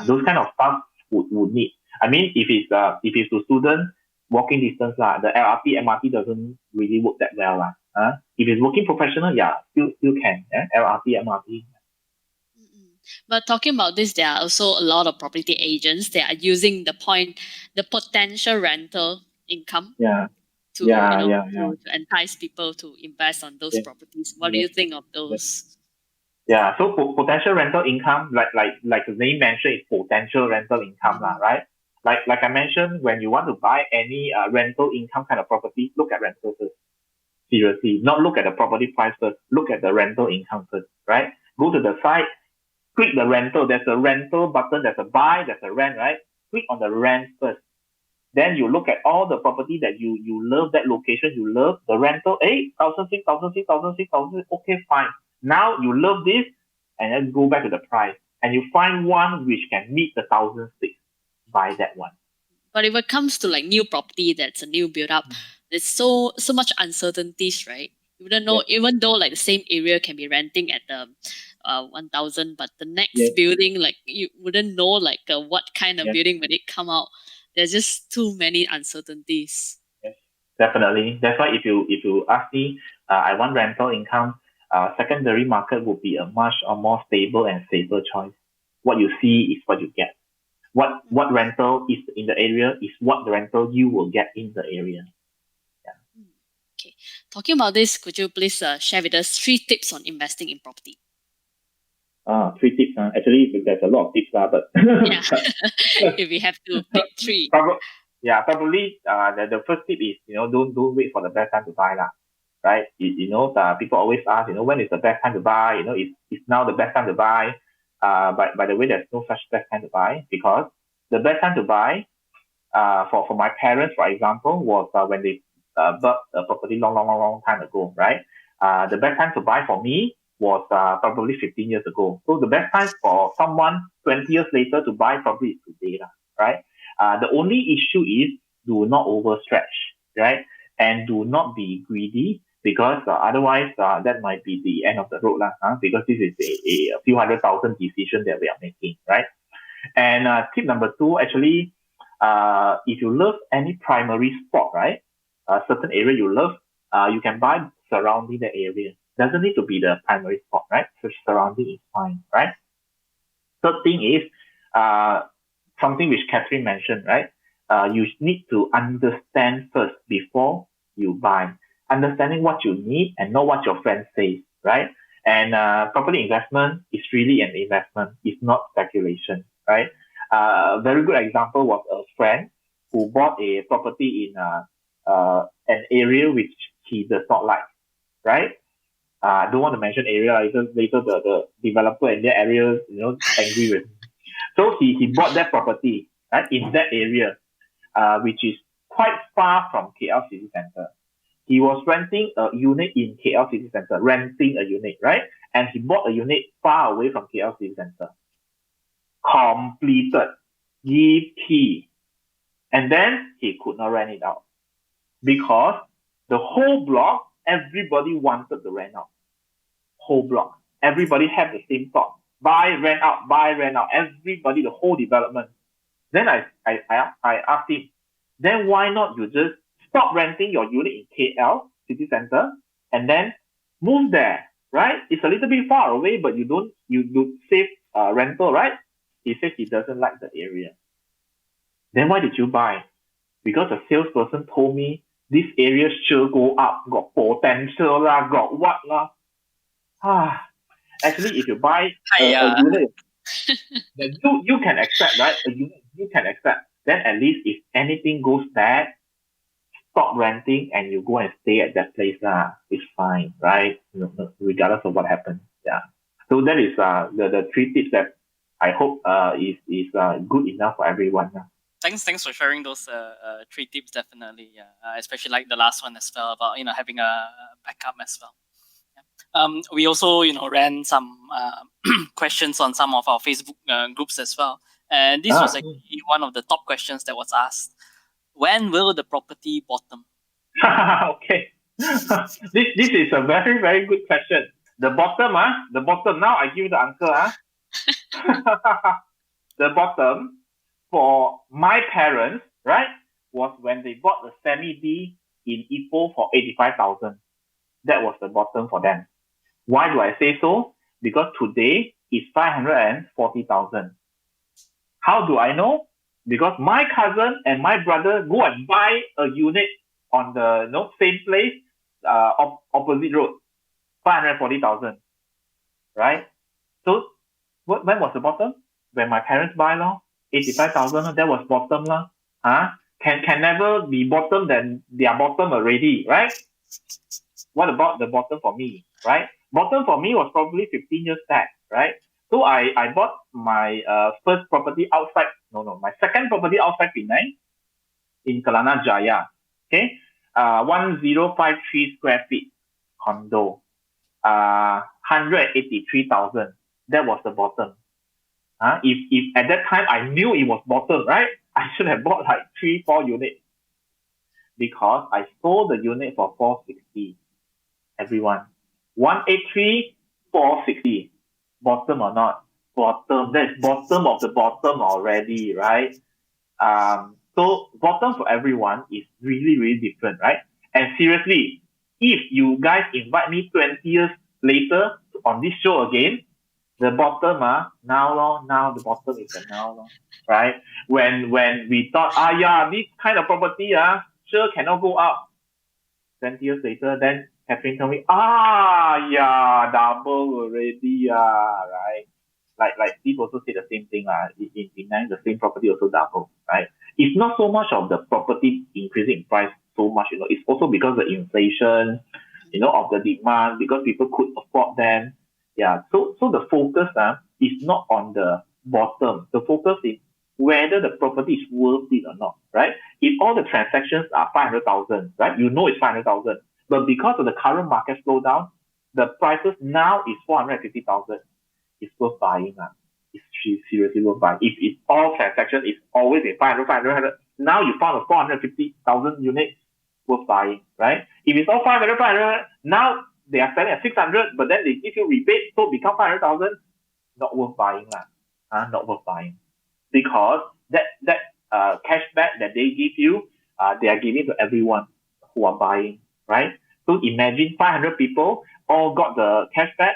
those kind of stuff would need. I mean, if it's to student, walking distance the LRT MRT doesn't really work that well If it's working professional, still can LRT MRT. But talking about this, there are also a lot of property agents that are using the potential rental income to entice people to invest on those properties. What do you think of those? Yeah, so potential rental income, like the name mentioned, is potential rental income, right? Like I mentioned, when you want to buy any rental income kind of property, look at rental first. Seriously, not look at the property price first. Look at the rental income first, right? Go to the site, click the rental. There's a rental button. There's a buy. There's a rent, right? Click on the rent first. Then you look at all the property that you love, that location you love, the rental, 1,006, okay, fine. Now you love this, and then go back to the price, and you find one which can meet the 1,006, buy that one. But if it comes to like new property that's a new build up, there's so much uncertainties, right? You wouldn't know, even though like the same area can be renting at the 1,000, but the next building, like you wouldn't know like what kind of building when it come out. There's just too many uncertainties. Yes, definitely. That's why if you ask me, I want rental income, secondary market would be a much more stable and safer choice. What you see is what you get. What rental is in the area is what the rental you will get in the area. Okay. Talking about this, could you please share with us 3 tips on investing in property? 3 tips. Actually, there's a lot of tips, but if we have to pick 3. Probably the first tip is don't wait for the best time to buy right? People always ask when is the best time to buy? Is now the best time to buy? By the way, there's no such best time to buy, because the best time to buy for my parents, for example, was when they bought a property long time ago, right? The best time to buy for me was probably 15 years ago. So the best time for someone 20 years later to buy probably is today, right? The only issue is do not overstretch, right? And do not be greedy, because otherwise that might be the end of the road, because this is a few 100,000 decision that we are making, right? And tip number 2, actually, if you love any primary spot, right? A certain area you love, you can buy surrounding the area. Doesn't need to be the primary spot, right? So surrounding is fine, right? Third thing is something which Catherine mentioned, right? You need to understand first before you buy. Understanding what you need and not what your friend says, right? And property investment is really an investment. It's not speculation, right? A very good example was a friend who bought a property in an area which he does not like, right? I don't want to mention area later the developer in their area, angry with me. So he bought that property, right, in that area, which is quite far from KL City Center. He was renting a unit in KL City Center, renting a unit, right? And he bought a unit far away from KL City Center. Completed, give key. And then he could not rent it out because the whole block, everybody wanted to rent out. Whole block. Everybody had the same thought. Buy, rent out, buy, rent out. Everybody, the whole development. Then I asked him, then why not you just stop renting your unit in KL City Center and then move there, right? It's a little bit far away, but you save rental, right? He said he doesn't like the area. Then why did you buy? Because the salesperson told me this area sure go up, got potential lah, got what lah. Actually, if you buy a unit, then you can accept, right? A unit you can accept. Then at least if anything goes bad, stop renting and you go and stay at that place lah. It's fine, right? Regardless of what happens. Yeah. So that is the 3 tips that I hope is good enough for everyone. Thanks for sharing those 3 tips. Definitely, especially like the last one as well about having a backup as well. We also ran some questions on some of our Facebook groups as well, and this was actually one of the top questions that was asked. When will the property bottom? Okay, this is a very, very good question. The bottom, now I give you the answer. The bottom for my parents, right, was when they bought the semi-D in Ipoh for 85,000. That was the bottom for them. Why do I say so? Because today is 540,000. How do I know? Because my cousin and my brother go and buy a unit on the same place, opposite road, 540,000, right? So when was the bottom? When my parents buy, 85,000, that was bottom, Can never be bottom than their bottom already, right? What about the bottom for me, right? Bottom for me was probably 15 years back, right? So I bought my first property outside, my second property outside Penang in Kelana Jaya, okay? 1053 square feet condo, 183,000. That was the bottom. If at that time I knew it was bottom, right? I should have bought like 3-4 units because I sold the unit for 460. Everyone, 183, 460. Bottom or not? Bottom. That's bottom of the bottom already, right? So bottom for everyone is really, really different, right? And seriously, if you guys invite me 20 years later on this show again, the bottom, now the bottom is the now, right? When we thought, this kind of property, sure cannot go up. 20 years later, then Catherine told me, double already, right? Like people also say the same thing, in Penang, the same property also double, right? It's not so much of the property increasing in price so much, it's also because of the inflation, of the demand, because people could afford them. Yeah, so the focus is not on the bottom. The focus is whether the property is worth it or not, right? If all the transactions are 500,000, right? It's 500,000. But because of the current market slowdown, the prices now is 450,000. It's worth buying. It's seriously worth buying. If all transactions is always in 500, now you found a 450,000 unit, worth buying, right? If it's all 500, now they are selling at 600, but then they give you rebate, so it becomes 500,000. Not worth buying, not worth buying, because that cashback that they give you, they are giving to everyone who are buying, right? So imagine 500 people all got the cashback.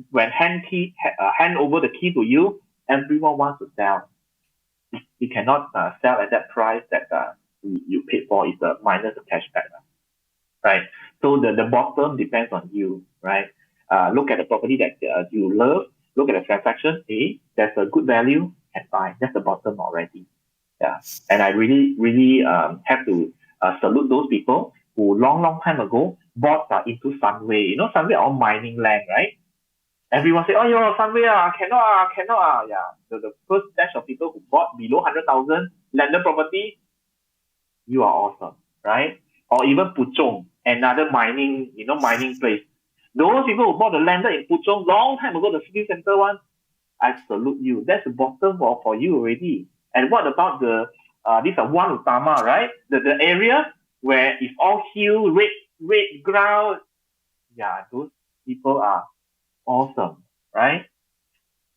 When hand over the key to you, everyone wants to sell. You cannot sell at that price that you paid for. Is the minus the cashback, right? So the bottom depends on you, right? Look at the property that you love. Look at the transaction. There's a good value, and buy. That's the bottom already. Yeah, and I really have to salute those people who long time ago bought into Sunway. You know, Sunway are all mining land, right? Everyone say, oh, yo, Sunway, cannot. Yeah, the first batch of people who bought below 100,000 landed property, you are awesome, right? Or even Puchong, another mining place. Those people who bought the landed in Puchong long time ago, the city center one, I salute you. That's the bottom for you already. And what about these are one Utama, right? The area where it's all hill, red ground. Yeah, those people are awesome, right?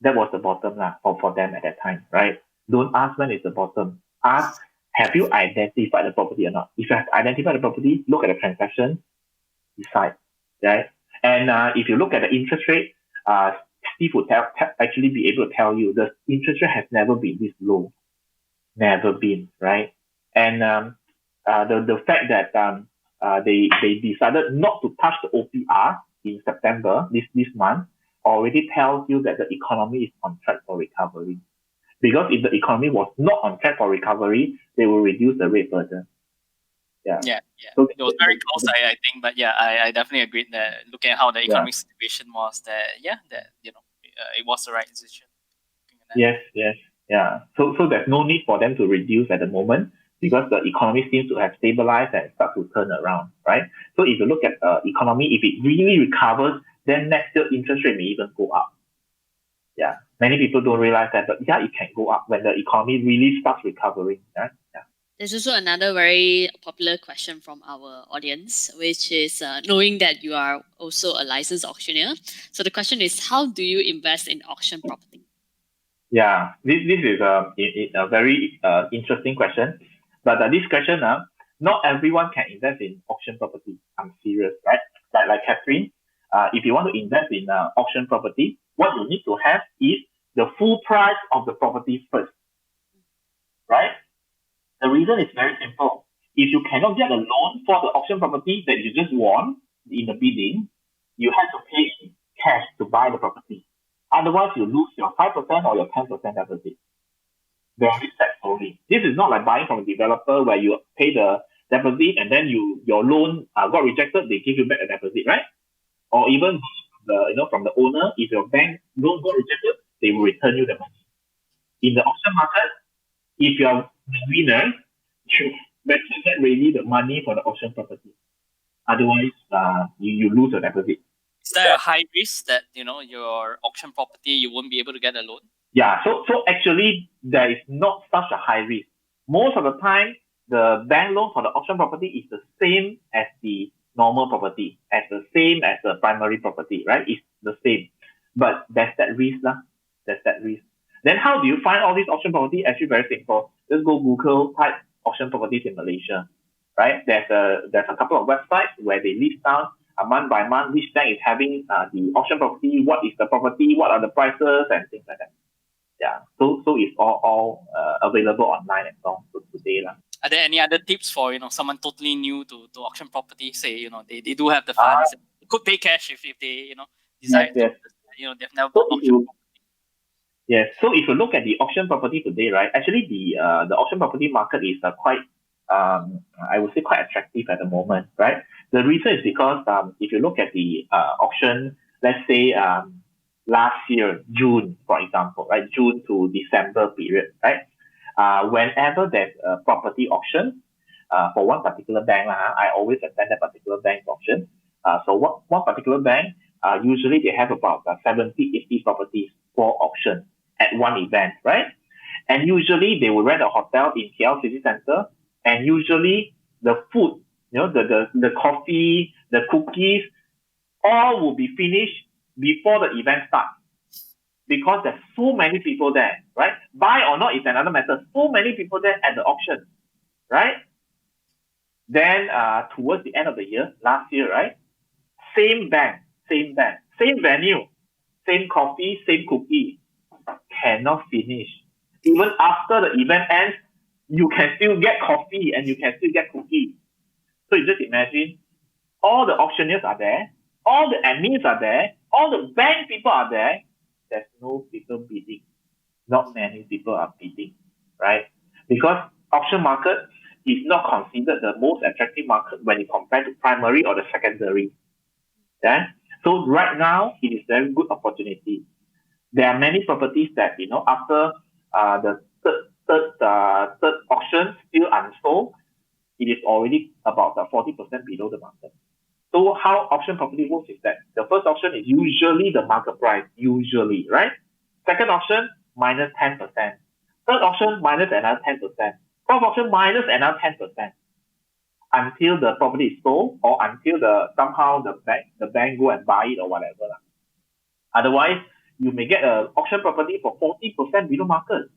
That was the bottom for them at that time, right? Don't ask when it's the bottom. Ask, have you identified the property or not? If you have identified the property, look at the transaction, decide, right? And if you look at the interest rate, Steve would actually be able to tell you the interest rate has never been this low. Never been, right? And the fact that they decided not to touch the OPR in September, this month, already tells you that the economy is on track for recovery. Because if the economy was not on track for recovery, they will reduce the rate further. Yeah. So it was very close, I think, but yeah, I definitely agree that looking at how the economic situation was, it was the right decision. Yes. Yeah. So there's no need for them to reduce at the moment because the economy seems to have stabilized and start to turn around, right? So if you look at economy, if it really recovers, then next year interest rate may even go up. Yeah. Many people don't realize that, but yeah, it can go up when the economy really starts recovering. Right? Yeah. There's also another very popular question from our audience, which is knowing that you are also a licensed auctioneer. So the question is, how do you invest in auction property? Yeah, this is a very interesting question. But this question, not everyone can invest in auction property. I'm serious, right? Like Catherine, if you want to invest in auction property, what you need to have is the full price of the property first, right? The reason is very simple. If you cannot get a loan for the auction property that you just won in the bidding, you have to pay cash to buy the property. Otherwise, you lose your 5% or your 10% deposit. Very sad story. This is not like buying from a developer where you pay the deposit and then your loan got rejected, they give you back a deposit, right? Or even from the owner, if your bank loan got rejected, they will return you the money. In the auction market, if you are the winner, you better get ready the money for the auction property. Otherwise, you lose your deposit. Is there a high risk that your auction property you won't be able to get a loan? Yeah, so actually there is not such a high risk. Most of the time, the bank loan for the auction property is the same as the normal property, as the same as the primary property, right? It's the same, but there's that risk, There's that risk. Then how do you find all these auction property? Actually, very simple. Just go Google, type auction properties in Malaysia, right? There's a couple of websites where they list down month by month which bank is having the auction property, what is the property, what are the prices, and things like that. Yeah, so it's all available online and so on today. Are there any other tips for someone totally new to auction property? Say they do have the funds, could pay cash if they decide yes. they've never bought auction property. Yes. So if you look at the auction property today, right? Actually, the auction property market is quite, I would say, quite attractive at the moment, right? The reason is because if you look at the auction, let's say last year, June, for example, right? June to December period, right? Whenever there's a property auction, for one particular bank, I always attend that particular bank's auction. So one particular bank, usually they have about 70, 80 properties for auction at one event, right? And usually they will rent a hotel in KL City Center, and usually the food, the coffee, the cookies, all will be finished before the event starts. Because there's so many people there, right? Buy or not is another matter. So many people there at the auction, right? Then towards the end of the year, last year, right? Same bank, same venue, same coffee, same cookie, cannot finish. Even after the event ends, you can still get coffee and you can still get cookies. So you just imagine, all the auctioneers are there, all the admins are there, all the bank people are there. There's no people bidding. Not many people are bidding, right? Because auction market, is not considered the most attractive market when you compare to primary or the secondary. Yeah. So right now, it is very good opportunity. There are many properties that, after the third auction still unsold, it is already about 40% below the market. So how auction property works is that the first auction is usually the market price, usually, right? Second auction, minus 10%. Third auction, minus another 10%. Fourth auction, minus another 10%. Until the property is sold or until somehow the bank go and buy it or whatever. Otherwise, you may get an auction property for 40% below market.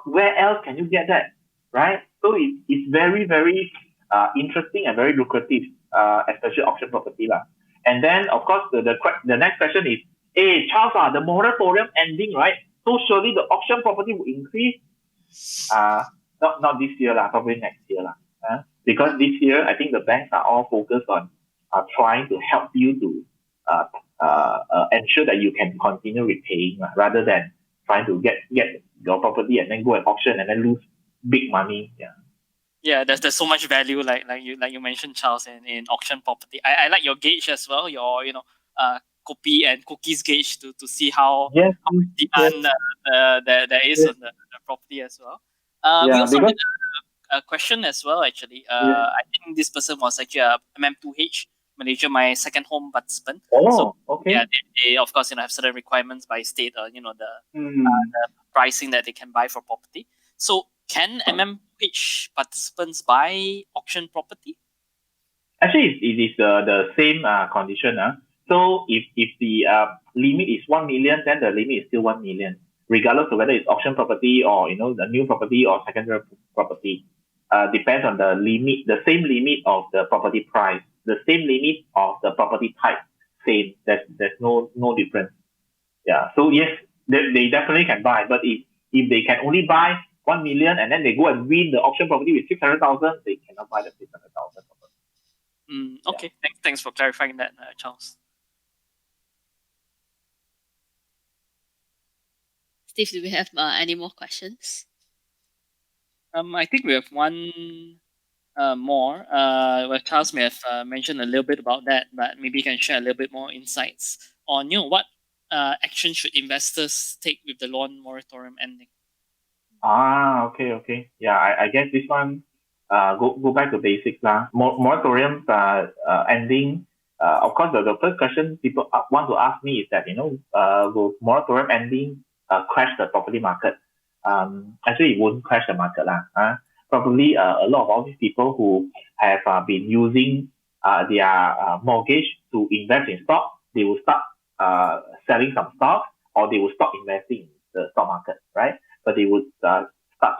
Where else can you get that, right? So it's very, very interesting and very lucrative, especially auction property lah. And then, of course, the next question is, hey, Charles, the moratorium ending, right? So surely the auction property will increase. Not this year lah, probably next year lah. Because this year, I think the banks are all focused on trying to help you to ensure that you can continue repaying rather than trying to get your property and then go at auction and then lose big money. Yeah, there's so much value, like you mentioned, Charles, in auction property. I like your gauge as well, your Kopi and Cookies gauge to see how much demand there is on the property as well. We also had a question as well, actually. I think this person was actually a MM2H, Malaysia, my second home participant. Okay. Yeah, they of course have certain requirements by state, the pricing that they can buy for property. So can MM2H participants buy auction property? Actually, it is the same condition. So if the limit is 1 million, then the limit is still 1 million, regardless of whether it's auction property or the new property or secondary property. Depends on the limit, the same limit of the property price, the same limit of the property type, same. There's no difference. Yeah. So yes, they definitely can buy, but if they can only buy 1 million and then they go and win the auction property with 600,000, they cannot buy the 600,000 property. Okay. Thanks for clarifying that, Charles. Steve, do we have any more questions? I think we have one more. Where Charles may have mentioned a little bit about that, but maybe you can share a little bit more insights on what action should investors take with the loan moratorium ending. Okay. Yeah, I guess this one go back to basics lah. Moratoriums ending. Of course, the first question people want to ask me is that will moratorium ending crash the property market? Actually, it won't crash the market lah. Probably a lot of all these people who have been using their mortgage to invest in stock, they will start selling some stocks, or they will stop investing in the stock market, right? But they would start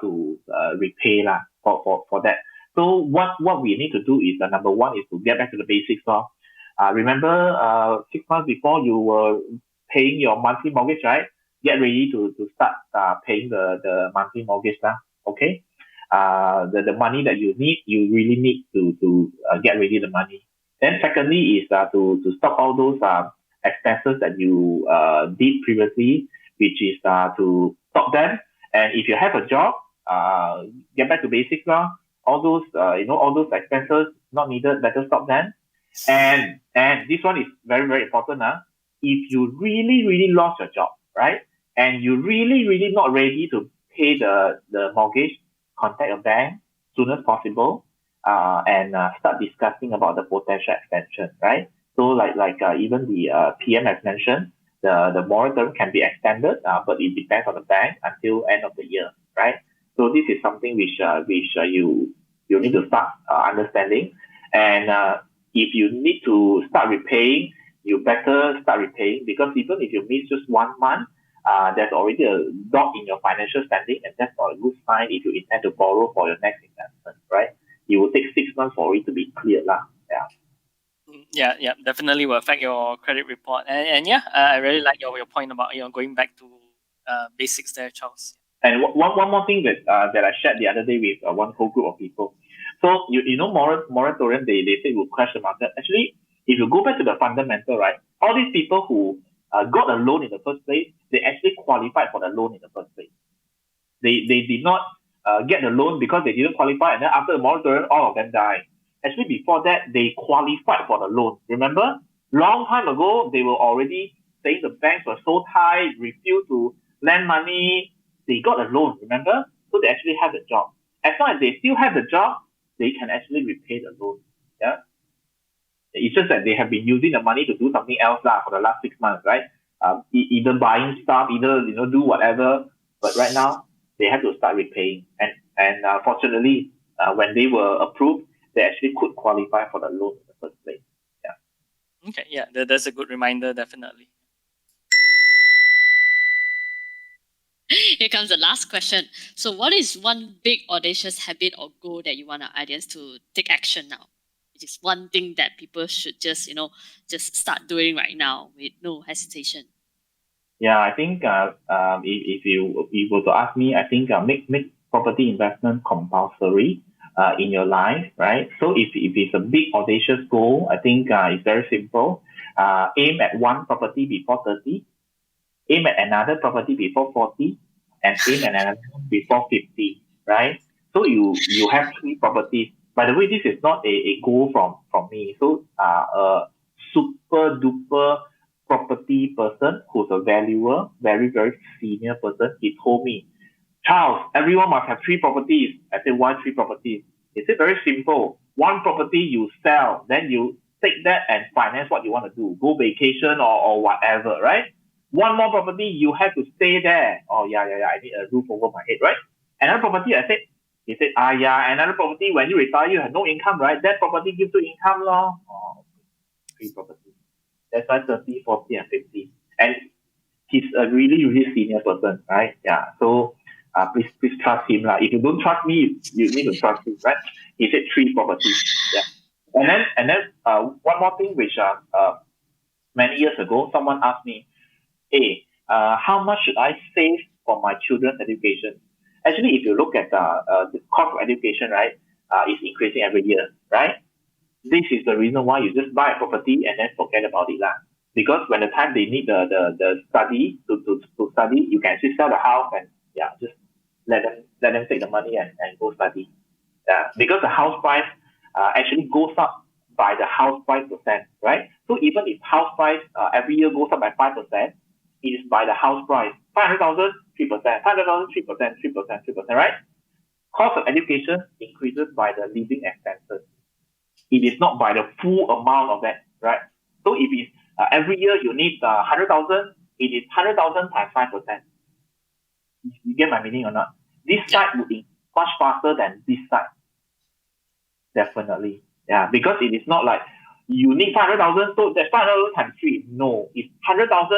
to repay lah for that. So what we need to do is number one is to get back to the basics. Remember 6 months before you were paying your monthly mortgage, right? Get ready to start paying the monthly mortgage now. Okay. The money that you need, you really need to get ready the money. Then secondly is to stop all those expenses that you did previously, which is to stop them. And if you have a job, get back to basics now. All those all those expenses not needed, better stop them. And this one is very, very important. If you really lost your job, right? And you really not ready to pay the mortgage, contact a bank soon as possible, and start discussing about the potential extension, right? So like even the PM has mentioned, the moratorium can be extended, but it depends on the bank until end of the year, right? So this is something which you need to start understanding. And if you need to start repaying, you better start repaying, because even if you miss just 1 month, there's already a drop in your financial standing, and that's not a good sign if you intend to borrow for your next investment, right? It will take 6 months for it to be cleared lah. Yeah, definitely will affect your credit report. And I really like your point about going back to basics there, Charles. And one more thing that I shared the other day with one whole group of people. So moratorium, they say will crash the market. Actually, if you go back to the fundamental, right, all these people who got a loan in the first place, they actually qualified for the loan in the first place. They did not get the loan because they didn't qualify, and then after the moratorium, all of them die. Actually, before that, they qualified for the loan. Remember, long time ago, they were already saying the banks were so tight, refused to lend money. They got a loan, remember? So they actually have the job. As long as they still have the job, they can actually repay the loan. Yeah. It's just that they have been using the money to do something else for the last 6 months, right? Either buying stuff, either do whatever. But right now, they have to start repaying. And fortunately, when they were approved, they actually could qualify for the loan in the first place. Yeah. Okay, yeah, that's a good reminder, definitely. Here comes the last question. So what is one big audacious habit or goal that you want our audience to take action now? It is one thing that people should just start doing right now with no hesitation. Yeah, I think if you were to ask me, I think make property investment compulsory in your life, right? So if it's a big audacious goal, I think it's very simple. Aim at one property before 30, aim at another property before 40, and aim at another one before 50, right? So you have 3 properties. By the way, this is not a goal from me. So a super duper property person who's a valuer, very, very senior person, he told me, Charles, everyone must have 3 properties. I said, why 3 properties? He said, very simple. One property you sell, then you take that and finance what you want to do. Go vacation or whatever, right? One more property, you have to stay there. Oh, yeah, I need a roof over my head, right? Another property, he said, yeah, another property, when you retire, you have no income, right? That property gives you income, lor. Oh, 3 properties. That's why 30, 40, and 50. And he's a really, really senior person, right? Yeah. So please trust him. If you don't trust me, you need to trust him, right? He said 3 properties. Yeah. And then one more thing which many years ago, someone asked me, hey, how much should I save for my children's education? Actually, if you look at the cost of education, right, it's increasing every year, right? This is the reason why you just buy a property and then forget about it. Because when the time they need the study to study, you can actually sell the house and just let them take the money and go study. Because the house price actually goes up by the house price percent, right? So even if house price every year goes up by 5%, it is by the house price. 500,000, 3%, 500,000, 3%, 3%, right? Cost of education increases by the living expenses. It is not by the full amount of that, right? So if it's every year you need 100,000, it is 100,000 times 5%. You get my meaning or not? This side would be much faster than this side. Definitely. Yeah, because it is not like you need 500,000, so that's 500,000 times 3. No, it's 100,000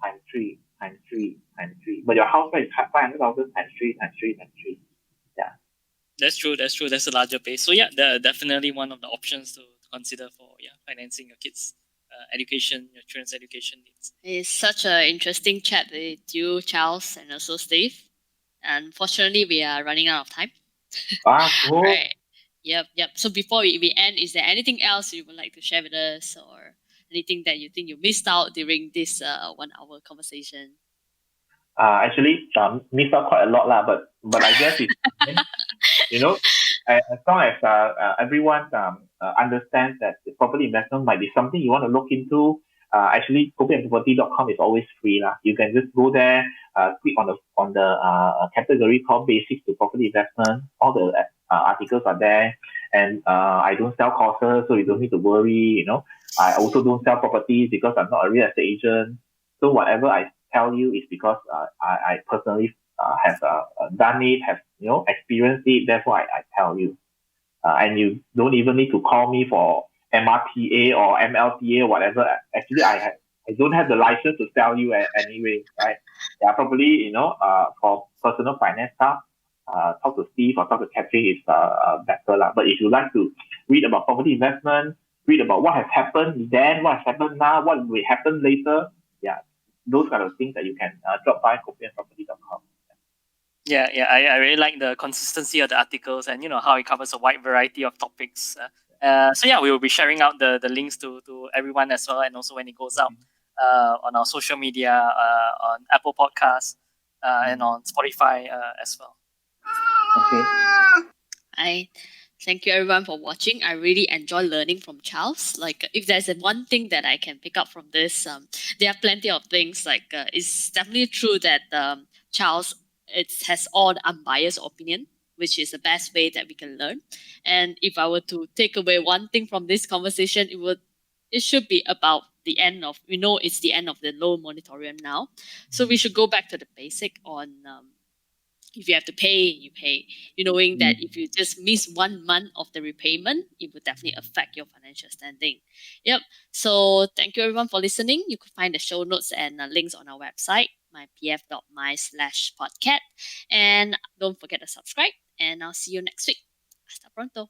times 3, times 3, times 3. But your house price is 500,000 times 3, times 3, times 3. Yeah. That's true. That's a larger base. So yeah, definitely one of the options to consider for financing your kids' education, your children's education needs. It's such an interesting chat with you, Charles, and also Steve. Unfortunately, we are running out of time. Cool. Right. Yep. So before we end, is there anything else you would like to share with us, or anything that you think you missed out during this 1 hour conversation? Actually, missed out quite a lot, but I guess it's as long as everyone understands that the property investment might be something you want to look into. Actually, Kopiandproperty.com is always free. You can just go there, click on the category called Basics to Property Investment. All the articles are there, and I don't sell courses, so you don't need to worry. I also don't sell properties because I'm not a real estate agent. So whatever I tell you is because I personally have done it, have experienced it. Therefore, I tell you, and you don't even need to call me for MRTA or MLTA or whatever. Actually, I don't have the license to sell you anyway, right? Yeah, probably for personal finance stuff, talk to Steve or talk to Catherine is better lah. But if you like to read about property investment, read about what has happened then, what has happened now, what will happen later, those kind of things that you can drop by Kopiandproperty.com. Yeah, I really like the consistency of the articles and how it covers a wide variety of topics. So yeah, we will be sharing out the links to everyone as well, and also when it goes out on our social media, on Apple Podcasts, and on Spotify as well. Okay. I thank you everyone for watching. I really enjoy learning from Charles. Like, if there's one thing that I can pick up from this, there are plenty of things. Like, it's definitely true that Charles has all the unbiased opinion, which is the best way that we can learn. And if I were to take away one thing from this conversation, it should be about the end of, it's the end of the loan moratorium now. So we should go back to the basic on if you have to pay, you pay. Knowing that if you just miss 1 month of the repayment, it would definitely affect your financial standing. Yep. So thank you everyone for listening. You could find the show notes and links on our website, mypf.my/podcat. And don't forget to subscribe. And I'll see you next week. Hasta pronto.